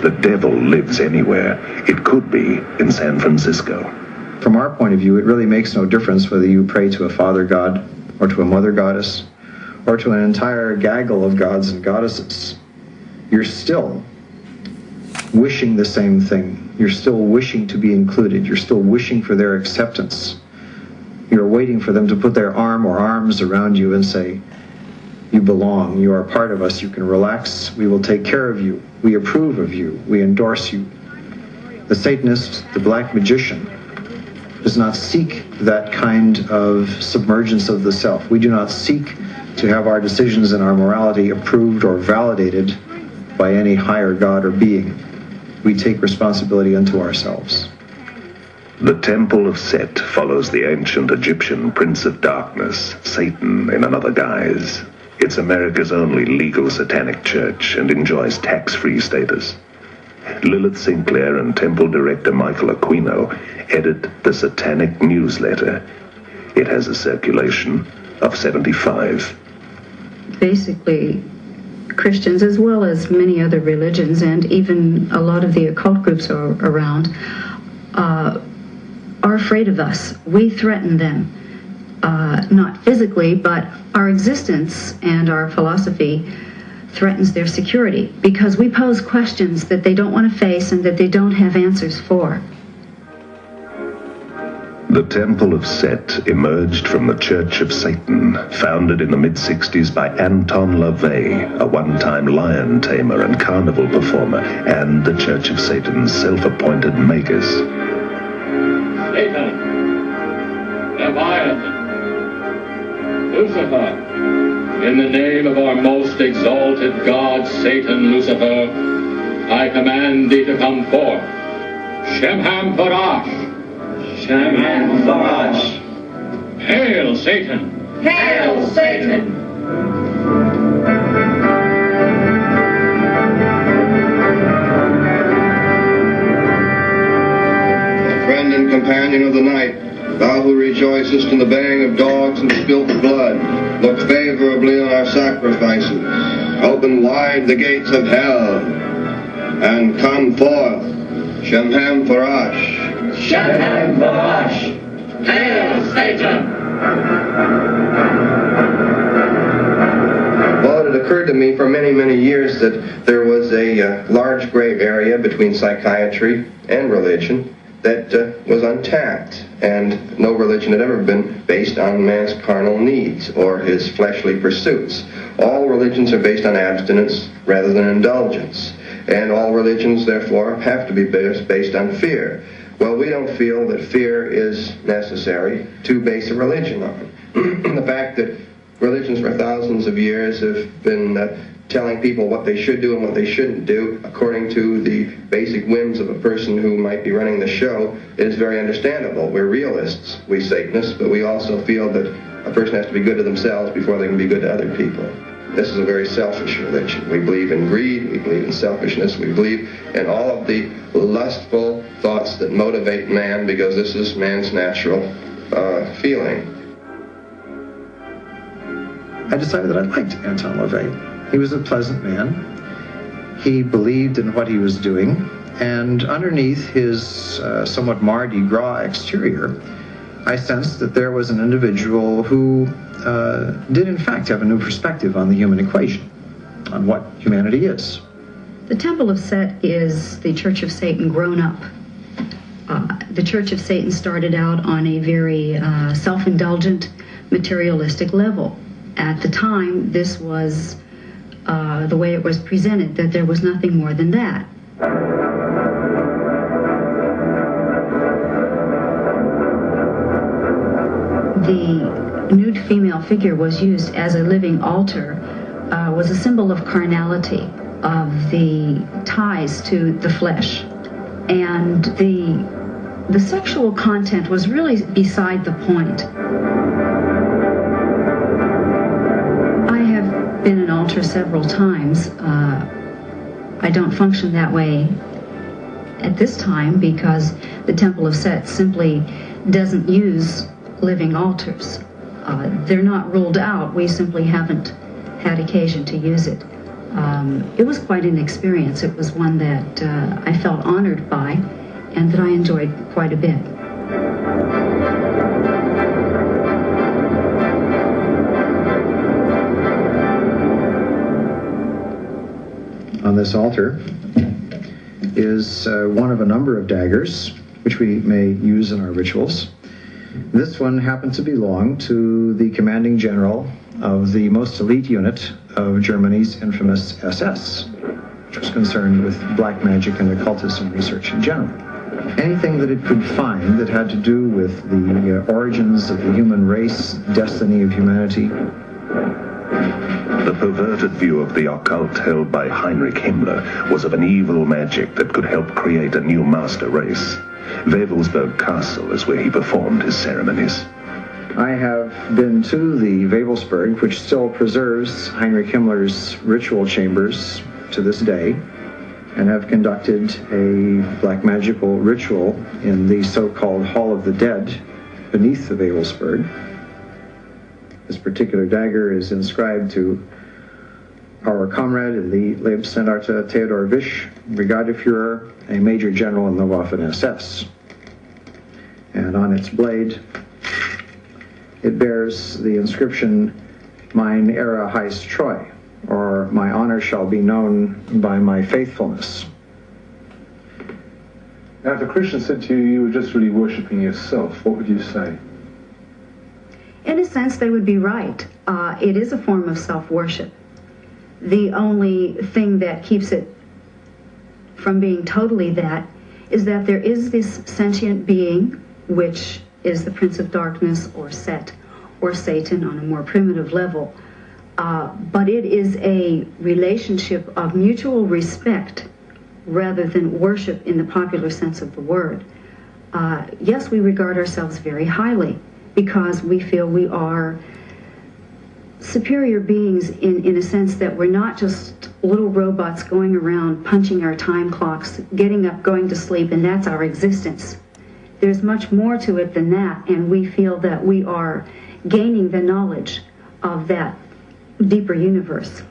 the devil lives anywhere, it could be in San Francisco. From our point of view, it really makes no difference whether you pray to a father god or to a mother goddess or to an entire gaggle of gods and goddesses. You're still wishing the same thing. You're still wishing to be included. You're still wishing for their acceptance. You're waiting for them to put their arm or arms around you and say, you belong, you are part of us, you can relax, we will take care of you, we approve of you, we endorse you. The Satanist, the black magician, does not seek that kind of submergence of the self. We do not seek to have our decisions and our morality approved or validated by any higher god or being. We take responsibility unto ourselves. The Temple of Set follows the ancient Egyptian Prince of Darkness, Satan in another guise. It's America's only legal satanic church and enjoys tax-free status. Lilith Sinclair and Temple Director Michael Aquino edit the Satanic Newsletter. It has a circulation of 75. Basically, Christians, as well as many other religions, and even a lot of the occult groups around, are afraid of us. We threaten them. Not physically, but our existence and our philosophy threatens their security because we pose questions that they don't want to face and that they don't have answers for. The Temple of Set emerged from the Church of Satan, founded in the mid-60s by Anton LaVey, a one-time lion tamer and carnival performer, and the Church of Satan's self-appointed magus. Satan, Leviathan, Lucifer, in the name of our most exalted God, Satan, Lucifer, I command thee to come forth. Shemham Farash. Shemham Farash. Hail, Satan. Hail, Satan. Friend and companion of the night, thou who rejoicest in the baying of dogs and spilt blood, look favorably on our sacrifices. Open wide the gates of hell, and come forth. Shemham Farash. Shemham Farash. Hail, Satan. Well, it occurred to me for many, many years that there was a large gray area between psychiatry and religion that was untapped, and no religion had ever been based on man's carnal needs or his fleshly pursuits. All religions are based on abstinence rather than indulgence, and all religions, therefore, have to be based on fear. Well, we don't feel that fear is necessary to base a religion on. The fact that religions for thousands of years have been telling people what they should do and what they shouldn't do according to the basic whims of a person who might be running the show is very understandable. We're realists, we Satanists, but we also feel that a person has to be good to themselves before they can be good to other people. This is a very selfish religion. We believe in greed, we believe in selfishness, we believe in all of the lustful thoughts that motivate man, because this is man's natural feeling. I decided that I liked Anton LaVey. He was a pleasant man. He believed in what he was doing, and underneath his somewhat Mardi Gras exterior, I sensed that there was an individual who did in fact have a new perspective on the human equation, on what humanity is. The Temple of Set is the Church of Satan grown up. The Church of Satan started out on a very self-indulgent, materialistic level. At the time, this was the way it was presented, that there was nothing more than that. The nude female figure was used as a living altar, was a symbol of carnality, of the ties to the flesh. And the sexual content was really beside the point. Been an altar several times. I don't function that way at this time because the Temple of Set simply doesn't use living altars. They're not ruled out. We simply haven't had occasion to use it. It was quite an experience. It was one that I felt honored by and that I enjoyed quite a bit. On this altar is one of a number of daggers which we may use in our rituals. This one happened to belong to the commanding general of the most elite unit of Germany's infamous SS, which was concerned with black magic and occultism research in general. Anything that it could find that had to do with the origins of the human race, destiny of humanity. The perverted view of the occult held by Heinrich Himmler was of an evil magic that could help create a new master race. Wewelsburg Castle is where he performed his ceremonies. I have been to the Wewelsburg, which still preserves Heinrich Himmler's ritual chambers to this day, and have conducted a black magical ritual in the so-called Hall of the Dead beneath the Wewelsburg. This particular dagger is inscribed to our comrade in the Leibstandarte Theodor Wisch, Brigadeführer, a major general in the Waffen-SS. And on its blade, it bears the inscription, Mein Ehre heißt Treu, or my honor shall be known by my faithfulness. Now, if a Christian said to you, you were just really worshipping yourself, what would you say? In a sense, they would be right. It is a form of self-worship. The only thing that keeps it from being totally that is that there is this sentient being, which is the Prince of Darkness, or Set, or Satan on a more primitive level. But it is a relationship of mutual respect rather than worship in the popular sense of the word. Yes, we regard ourselves very highly because we feel we are superior beings in a sense that we're not just little robots going around punching our time clocks, getting up, going to sleep, and that's our existence. There's much more to it than that, and we feel that we are gaining the knowledge of that deeper universe.